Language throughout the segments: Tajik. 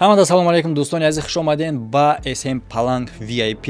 ҳамада салому алайкум дӯстони азиз, хуш омаден ба SM Palang VIP,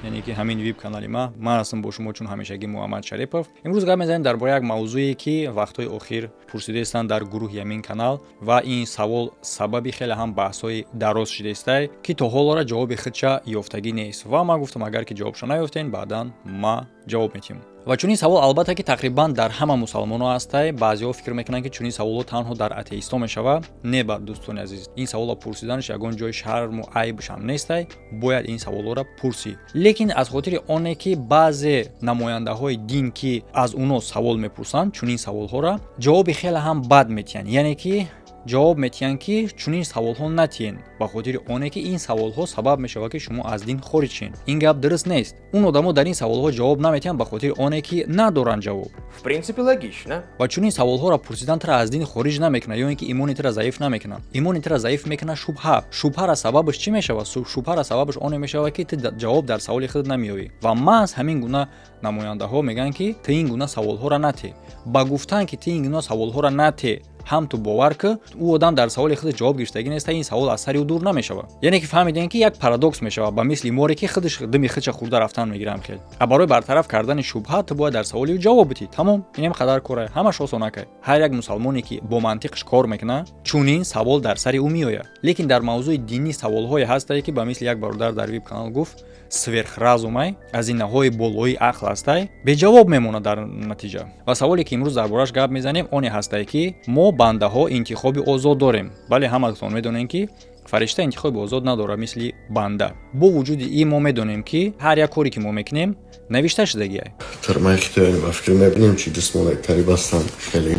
яъне ки ҳамин вип канали ман ҳастам бо шумо чун ҳамешагӣ Муҳаммад Шарипов. Имрӯз гап мезанем дар бораи як мавзӯе ки вақтҳои охир пурсидаистанд дар гурӯҳи ҳамин канал ва ин савол сабаби хеле ҳам баҳсҳои дароз шидаистай ки то ҳолора ҷавоби худша ёфтагӣ нест ва ман гуфтам агар ки ҷавобша наёфтем баъдан ма ҷавоб медиҳем. ва чунин савол албатта ки тақрибан дар ҳама мусалмонҳо ҳастай. Баъзеҳо фикр мекунанд ки чунин саволҳо танҳо дар атеистҳо мешавад. Не ба дӯстони азиз, ин саволро пурсиданаш ягон ҷои шарму айбш ҳам нестай. Бояд ин саволҳоро пурсӣ. Лекин аз хотири оне ки баъзе намояндаҳои дин ки аз унҳо савол мепурсанд чунин саволҳоро ҷавоби хеле ҳам бад метиҳанд, яъне ки ҷавоб метиҳанд ки чунин саволҳо натиҳен, ба хотири оне ки ин саволҳо сабаб мешавад ки шумо аз дин хориҷ шин. Ин гап дуруст нест. Он одамо дар ин саволҳо ҷавоб наметиҳанд ба хотири оне ки надоранд ҷавоб. В принципе, логично. Ва чунин саволҳоро пурсидан тира аз дин хориҷ намекунад ё ин ки имони тира заиф намекунад. Имони тира заиф мекунад шубҳа. Шубҳара сабабаш чӣ мешавад? Шубҳара сабабаш оне мешавад ки ту ҷавоб дар саволи худат намеёвӣ. Ва маҳз ҳамин гуна намояндаҳо мегӯянд ки ту ин гуна саволҳоро натеҳ. Ба гуфтан ки ту ин гуна саволҳоро натеҳ, ҳам ту бовар ки ӯ одам дар саволи худ ҷавоб гирифтагӣ неста, ин савол аз сари ӯ дур намешавад. Яъне ки фаҳмидем ки як парадокс мешавад ба мисли море ки худаш дими худша хӯрда рафтан мегирам хел. А барои бартараф кардани шубҳа ту бояд дар саволи ӯ ҷавоб бидӣ. Тамом, инем қадар кора, ҳамаш осонакай. Ҳар як мусалмоне ки бо мантиқш кор мекунад, чунин савол дар сари ӯ меояд. Лекин дар мавзӯи динӣ саволҳое ҳастае ки ба мисли як бародар дар веб канал гуфт сверхразумай, азинаҳои болои ақл ҳастай, беҷавоб мемонад дар натиҷа. Ва саволе ки имрӯз дар бораш гап мезанем оне ҳастае ки мо бандаҳо интихоби озод дорем. Бале ҳаматон медонем ки фаришта интихоби озод надорад мисли банда. Бо вуҷуди ин мо медонем ки ҳар як коре ки мо мекунем навишта шудагиай. Тармай хитояни ба фикр мебинем чи дусмонай карибастан хеле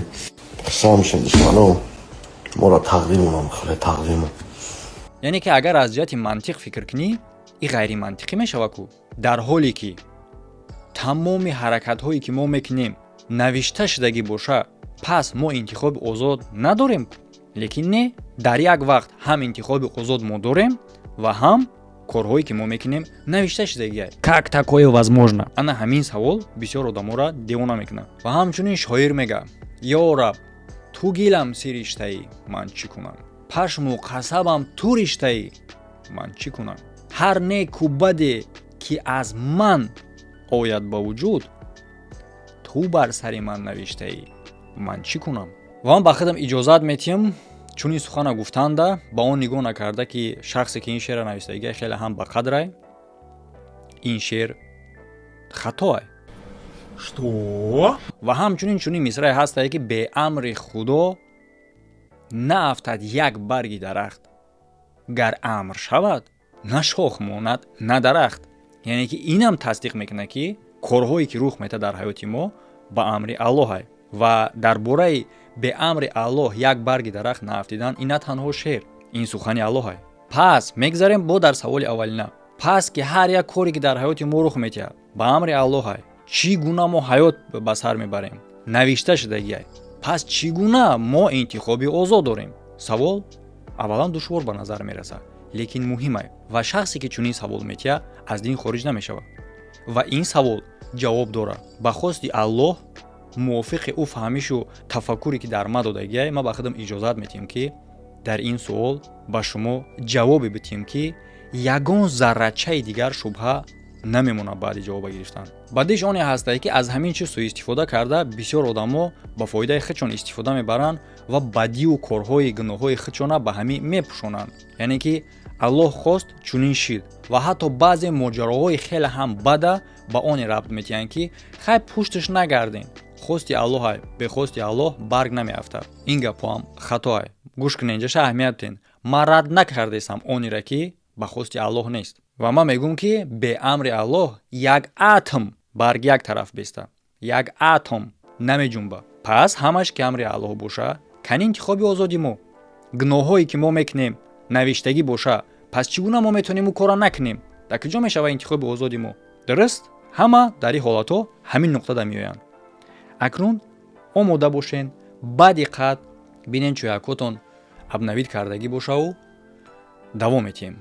самшин душмано моро тақдимонам хеле тақдимо. Яъне ки агар аз ҷиҳати мантиқ фикр кунӣ, ин ғайримантиқӣ мешавад ку. Дар ҳоле ки тамоми ҳаракатҳое ки мо мекунем навишта шудагӣ боша, пас мо интихоби озод надорем. Лекин не, дар як вақт ҳам интихоби озод мо дорем ва ҳам корҳое ки мо мекунем навишта шудагиай. Как такое возможно? Ана ҳамин савол бисёр одаморо девона мекунад. Ва ҳамчунин шоир мега: Ё Раб, ту гилам си риштаӣ, ман чӣ кунам? Пашму қасабам ту риштаӣ, ман чӣ кунам? ҳар неку баде ки аз ман ояд ба вуҷуд, ту бар сари ман навиштаӣ, ман чӣ кунам? ва ман ба худам иҷозат метиҳам чунин сухана гуфтанда ба он нигоҳ накарда ки шахсе ки ин шеърро навистагиай хеле ҳам ба қадрай, ин шеър хатоай. Что? ва ҳамчунин чунин мисрае ҳастае ки бе амри худо наафтад як барги дарахт, гар амр шавад на шох монад на дарахт. яъне ки инам тасдиқ мекунад ки корҳое ки рух метад дар ҳаёти мо ба амри Аллоҳай. ва дар бораи бе амри Аллоҳ як барги дарахт наафтидан ин на танҳо шеър, ин сухани Аллоҳай. пас мегзарем бо дар саволи аввалина. пас ки ҳар як коре ки дар ҳаёти мо рух метиҳад ба амри Аллоҳай, чӣ гуна мо ҳаёт ба сар мебарем? Навишта шудагиай. пас чӣ гуна мо интихоби озод дорем? Савол аввалан душвор ба назар мерасад, лекин муҳимай. ва шахсе ки чунин савол метиҳад аз дин хориҷ намешавад. ва ин савол ҷавоб дорад. ба хости Аллоҳ мувофиқи ӯ фаҳмишу тафаккуре ки дар ма додагиай, ма ба худам иҷозат медиҳам ки дар ин суол ба шумо ҷавобе бидиҳам ки ягон заррачаи дигар шубҳа намемонад баъди ҷавоба гирифтан. бадиш оне ҳастае ки аз ҳамин чиз сӯистифода карда бисёр одамо ба фоидаи худшон истифода мебаранд ва бадию корҳои гуноҳҳои худшона ба ҳамин мепӯшонанд. яъне ки Аллоҳ хост чунин шид ва ҳатто баъзе моҷароҳои хеле ҳам бада ба оне рабт метиҳанд ки хай пушташ нагарден. хости Аллоҳай, бехости Аллоҳ барг намеафтад. ин гапҳоам хатоай. гӯш кунед, инҷаша аҳамият ден. ман рад накардесам онеро ки ба хости Аллоҳ нест. ва ман мегӯм ки бе амри Аллоҳ як атом барг як тараф беста, як атом намеҷунба. пас ҳамаш ки амри Аллоҳ боша, кан интихоби озоди мо. гуноҳҳое ки мо мекунем навиштагӣ боша, пас чӣ гуна мо метавонем ӯ кора накунем? дар куҷо мешавад интихоби озоди мо? дуруст? ҳама дар ин ҳолатҳо ҳамин нуқтада меоянд. акнун омода бошен, ба диққат бинем чӯ якотон абнавид кардагӣ бошаву давом метиҳем.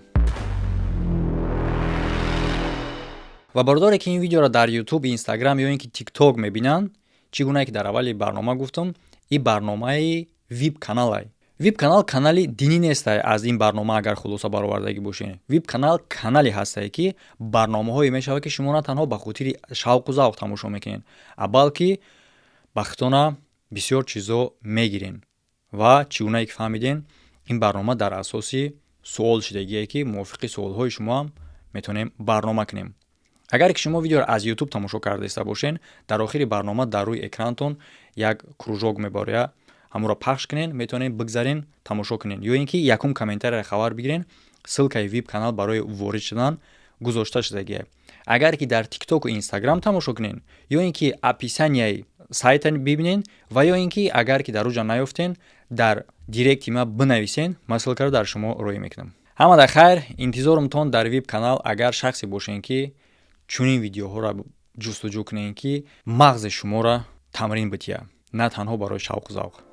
ва бародаре ки ин видеоро дар YouTube, Instagram ё ин ки TikTok мебинанд, чӣ гунае ки дар аввали барнома гуфтам, ин барномаи VIP каналай. веб канал канали динӣ нестай. Аз ин барнома агар хулоса баровардагӣ бошед, веб канал канале ҳастае ки барномаҳое мешавад ки шумо на танҳо ба хотири шавқу завқ тамошо мекунед, балки ба хитона бисёр чизо мегирен ва чӣ гуна ки фаҳмиден ин барнома дар асоси суол шудагие ки мувофиқи суолҳои шумо ҳам метавонем барнома кунем. агар ки шумо видеоро аз YouTube тамошо кардаиста бошен, дар охири барнома дар рӯи экранатон як кружок меборад, ҳамуро пахш кунен, метавонен бигзарен тамошо кунен, ё ин ки якум комментария хабар бигирен, ссилкаи веб канал барои ворид шудан гузошта шудагие. агар ки дар TikTok ва Instagram тамошо кунен, ё ин ки описанияи сайта бибинен ва ё ин ки агар ки дар уҷа наёфтен, дар директи ма бинависен, ман ссилкаро дар шумо роӣ мекунам. ҳамада хайр, интизорумтон дар веб канал. агар шахсе бошен ки чунин видеоҳоро ҷустуҷӯ кунен ки мағзи шуморо тамрин бития, на танҳо барои шавқу завқ.